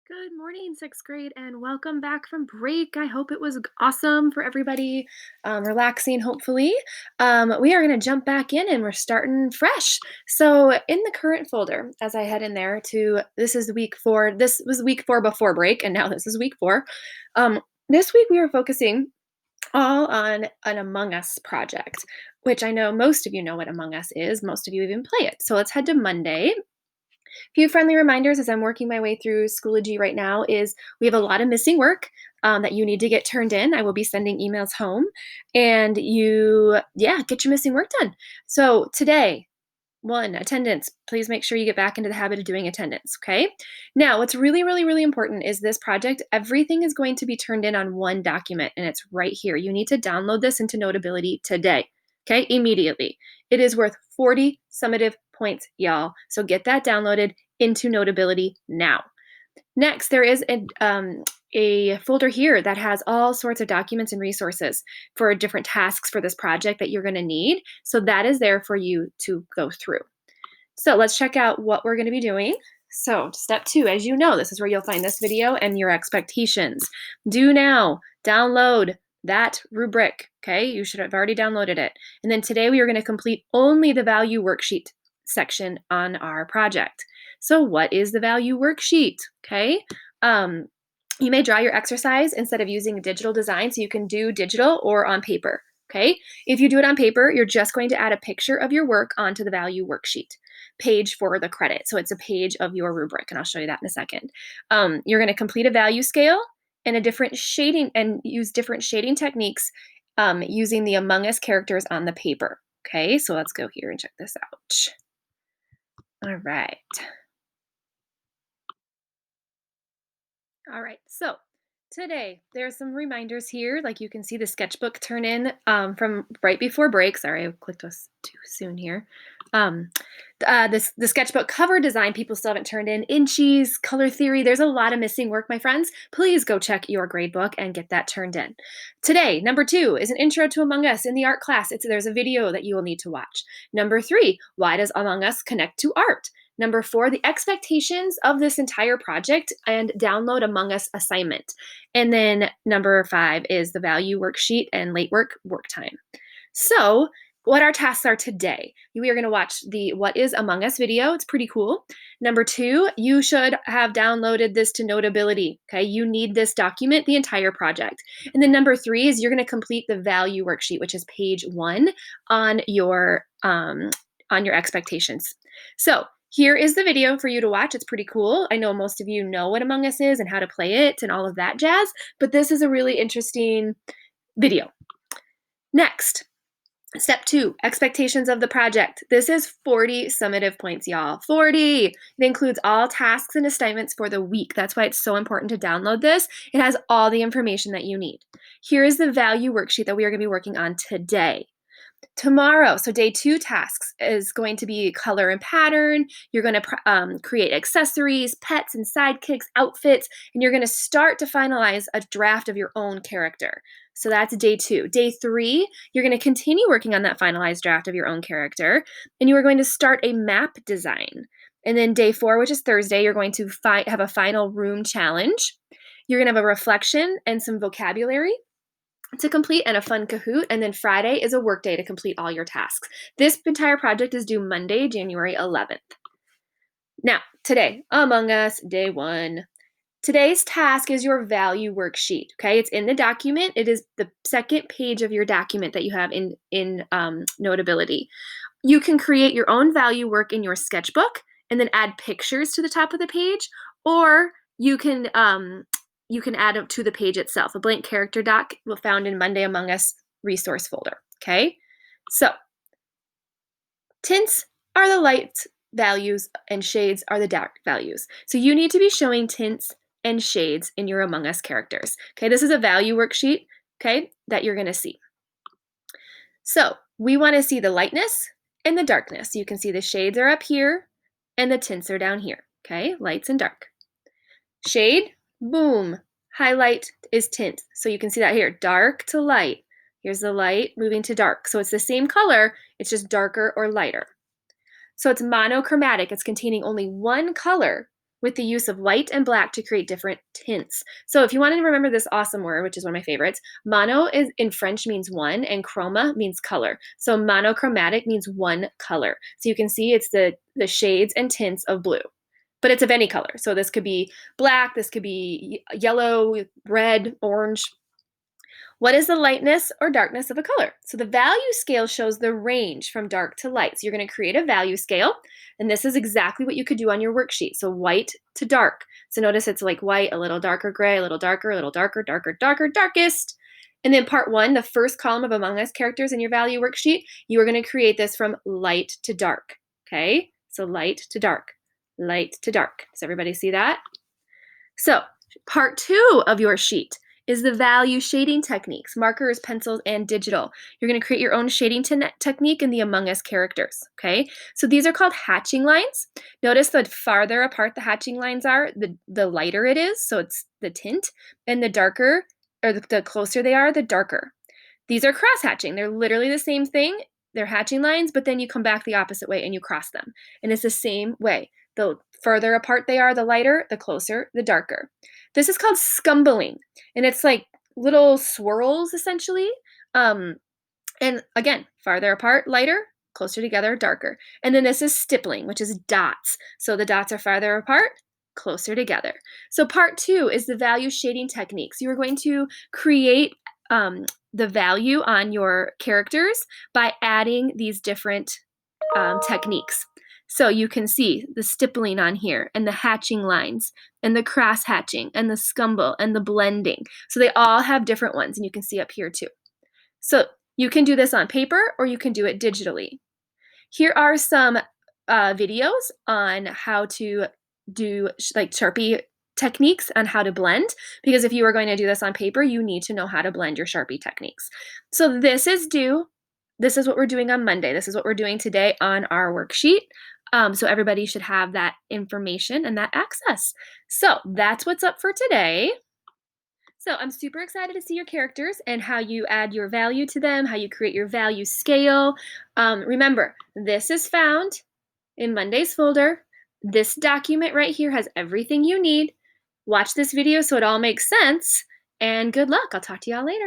Good morning, sixth grade, and welcome back from break. I hope it was awesome for everybody, relaxing, hopefully. We are going to jump back in and we're starting fresh. So, in the current folder, as I head in there to this is week four, this was week four before break, and now this is week four. This week we are focusing all on an Among Us project, which I know most of you know what Among Us is. Most of you even play it. So, let's head to Monday. Few friendly reminders as I'm working my way through Schoology right now is we have a lot of missing work that you need to get turned in. I will be sending emails home and get your missing work done. So today, one, attendance. Please make sure you get back into the habit of doing attendance, okay? Now, what's really, really, really important is this project. Everything is going to be turned in on one document, and it's right here. You need to download this into Notability today, okay? Immediately. It is worth 40 summative points, y'all. So get that downloaded into Notability now. Next, there is a folder here that has all sorts of documents and resources for different tasks for this project that you're going to need. So that is there for you to go through. So let's check out what we're going to be doing. So step 2, as you know, this is where you'll find this video and your expectations. Do now download that rubric, okay? You should have already downloaded it. And then today we are going to complete only the value worksheet section on our project. So what is the value worksheet, okay? You may draw your exercise instead of using digital design, so you can do digital or on paper, okay? If you do it on paper, you're just going to add a picture of your work onto the value worksheet page for the credit. So it's a page of your rubric, and I'll show you that in a second. You're going to complete a value scale and a different shading and use different shading techniques using the Among Us characters on the paper, okay? So let's go here and check this out. All right. All right, so today there's some reminders here. Like you can see the sketchbook turn in from right before break. Sorry, I clicked us too soon here. The sketchbook cover design people still haven't turned in. Inchies, color theory. There's a lot of missing work, my friends. Please go check your grade book and get that turned in. Today, number 2 is an intro to Among Us in the art class. There's a video that you will need to watch. Number 3, why does Among Us connect to art? Number 4, the expectations of this entire project and download Among Us assignment. And then number 5 is the value worksheet and late work time. So what our tasks are today. We are going to watch the What is Among Us video. It's pretty cool. Number 2, you should have downloaded this to Notability. Okay, you need this document, the entire project. And then number 3 is you're going to complete the value worksheet, which is page 1 on your expectations. So here is the video for you to watch. It's pretty cool. I know most of you know what Among Us is and how to play it and all of that jazz, but this is a really interesting video. Next, step 2, expectations of the project. This is 40 summative points, y'all. 40. It includes all tasks and assignments for the week. That's why it's so important to download this. It has all the information that you need. Here is the value worksheet that we are going to be working on today. Tomorrow, so day 2 tasks is going to be color and pattern. You're going to create accessories, pets and sidekicks, outfits, and you're going to start to finalize a draft of your own character. So that's day 2. Day 3, you're going to continue working on that finalized draft of your own character, and you are going to start a map design. And then day 4, which is Thursday, you're going to have a final room challenge. You're going to have a reflection and some vocabulary to complete and a fun Kahoot. And then Friday is a work day to complete all your tasks. This entire project is due Monday, January 11th. Now, today, Among Us, day 1. Today's task is your value worksheet, okay? It's in the document. It is the second page of your document that you have in Notability. You can create your own value work in your sketchbook and then add pictures to the top of the page, or you can add it to the page itself, a blank character doc found in Monday Among Us resource folder, okay? So, tints are the light values and shades are the dark values. So you need to be showing tints and shades in your Among Us characters, okay? This is a value worksheet, okay, that you're gonna see. So, we wanna see the lightness and the darkness. You can see the shades are up here and the tints are down here, okay? Lights and dark. Shade, boom, highlight is tint. So you can see that here, dark to light. Here's the light moving to dark. So it's the same color, it's just darker or lighter. So it's monochromatic, it's containing only one color with the use of white and black to create different tints. So if you wanted to remember this awesome word, which is one of my favorites, mono is in French means one and chroma means color. So monochromatic means one color. So you can see it's the shades and tints of blue. But it's of any color. So this could be black, this could be yellow, red, orange. What is the lightness or darkness of a color? So the value scale shows the range from dark to light. So you're going to create a value scale, and this is exactly what you could do on your worksheet. So white to dark. So notice it's like white, a little darker gray, a little darker, darker, darkest. And then part one, the first column of Among Us characters in your value worksheet, you are going to create this from light to dark. Okay, so light to dark, light to dark. Does everybody see that? So part two of your sheet is the value shading techniques, markers, pencils, and digital. You're going to create your own shading technique in the Among Us characters, okay? So these are called hatching lines. Notice the farther apart the hatching lines are, the lighter it is, so it's the tint, and the darker, or the closer they are, the darker. These are cross hatching. They're literally the same thing. They're hatching lines, but then you come back the opposite way and you cross them. And it's the same way. The further apart they are, the lighter, the closer, the darker. This is called scumbling, and it's like little swirls essentially. And again, farther apart, lighter, closer together, darker. And then this is stippling, which is dots. So the dots are farther apart, closer together. So part two is the value shading techniques. You are going to create the value on your characters by adding these different techniques. So you can see the stippling on here and the hatching lines and the cross hatching and the scumble and the blending. So they all have different ones, and you can see up here too. So you can do this on paper or you can do it digitally. Here are some videos on how to do like Sharpie techniques on how to blend, because if you are going to do this on paper, you need to know how to blend your Sharpie techniques. So this is what we're doing on Monday. This is what we're doing today on our worksheet. So everybody should have that information and that access. So that's what's up for today. So I'm super excited to see your characters and how you add your value to them, how you create your value scale. Remember, this is found in Monday's folder. This document right here has everything you need. Watch this video so it all makes sense, and good luck. I'll talk to y'all later.